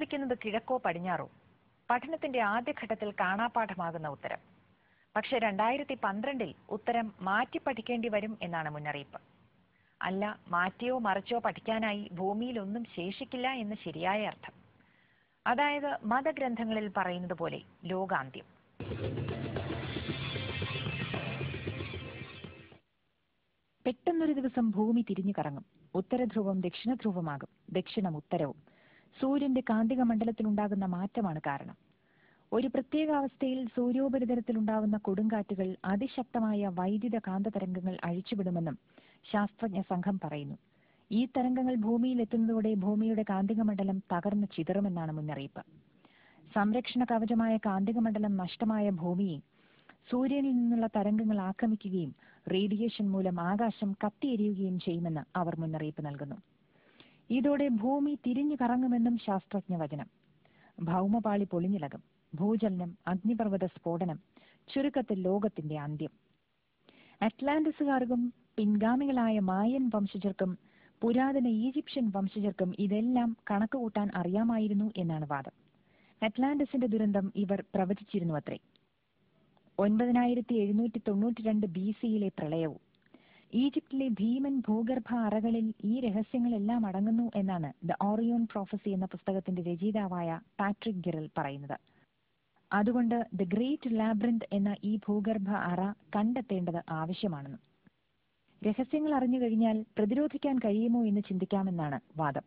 ചോദിക്കുന്നത് കിഴക്കോ പടിഞ്ഞാറോ? പഠനത്തിന്റെ ആദ്യഘട്ടത്തിൽ കാണാപ്പാഠമാകുന്ന ഉത്തരം. പക്ഷെ 2012 ഉത്തരം മാറ്റി പഠിക്കേണ്ടി വരും എന്നാണ് മുന്നറിയിപ്പ്. അല്ല, മാറ്റിയോ മറിച്ചോ പഠിക്കാനായി ഭൂമിയിൽ ഒന്നും ശേഷിക്കില്ല എന്ന് ശരിയായ അർത്ഥം. അതായത് മതഗ്രന്ഥങ്ങളിൽ പറയുന്നത് പോലെ ലോകാന്ത്യം. പെട്ടെന്നൊരു ദിവസം ഭൂമി തിരിഞ്ഞു കറങ്ങും. ഉത്തരധ്രുവം ദക്ഷിണധ്രുവമാകും, ദക്ഷിണം ഉത്തരവും. സൂര്യന്റെ കാന്തിക മണ്ഡലത്തിലുണ്ടാകുന്ന മാറ്റമാണ് കാരണം. ഒരു പ്രത്യേക അവസ്ഥയിൽ സൂര്യോപരിതലത്തിലുണ്ടാവുന്ന കൊടുങ്കാറ്റുകൾ അതിശക്തമായ വൈദ്യുത കാന്ത തരംഗങ്ങൾ അഴിച്ചുവിടുമെന്നും ശാസ്ത്രജ്ഞ സംഘം പറയുന്നു. ഈ തരംഗങ്ങൾ ഭൂമിയിൽ എത്തുന്നതോടെ ഭൂമിയുടെ കാന്തിക മണ്ഡലം തകർന്നു ചിതറുമെന്നാണ് മുന്നറിയിപ്പ്. സംരക്ഷണ കവചമായ കാന്തിക മണ്ഡലം നഷ്ടമായ ഭൂമിയെ സൂര്യനിൽ നിന്നുള്ള തരംഗങ്ങൾ ആക്രമിക്കുകയും റേഡിയേഷൻ മൂലം ആകാശം കത്തിയെരിയുകയും ചെയ്യുമെന്ന് അവർ മുന്നറിയിപ്പ് നൽകുന്നു. ഇതോടെ ഭൂമി തിരിഞ്ഞു കറങ്ങുമെന്നും ശാസ്ത്രജ്ഞ വചനം. ഭൗമപാളി പൊളിഞ്ഞിളകും, ഭൂചലനം, അഗ്നിപർവ്വത സ്ഫോടനം, ചുരുക്കത്തിൽ ലോകത്തിന്റെ അന്ത്യം. അറ്റ്ലാന്റിസുകാർക്കും പിൻഗാമികളായ മായൻ വംശജർക്കും പുരാതന ഈജിപ്ഷ്യൻ വംശജർക്കും ഇതെല്ലാം കണക്കുകൂട്ടാൻ അറിയാമായിരുന്നു എന്നാണ് വാദം. അറ്റ്ലാന്റിസിന്റെ ദുരന്തം ഇവർ പ്രവചിച്ചിരുന്നു അത്രേ. 9792 BC-യിലെ പ്രളയവും. ഈജിപ്തിലെ ഭീമൻ ഭൂഗർഭ അറകളിൽ ഈ രഹസ്യങ്ങളെല്ലാം അടങ്ങുന്നു എന്നാണ് ദ ഓറിയോൺ പ്രോഫസി എന്ന പുസ്തകത്തിന്റെ രചയിതാവായ പാട്രിക് ഗിറൽ പറയുന്നത്. അതുകൊണ്ട് ദ ഗ്രേറ്റ് ലാബ്രിന്ത് എന്ന ഈ ഭൂഗർഭ അറ കണ്ടെത്തേണ്ടത് ആവശ്യമാണെന്നും രഹസ്യങ്ങൾ അറിഞ്ഞു കഴിഞ്ഞാൽ പ്രതിരോധിക്കാൻ കഴിയുമോ എന്ന് ചിന്തിക്കാമെന്നാണ് വാദം.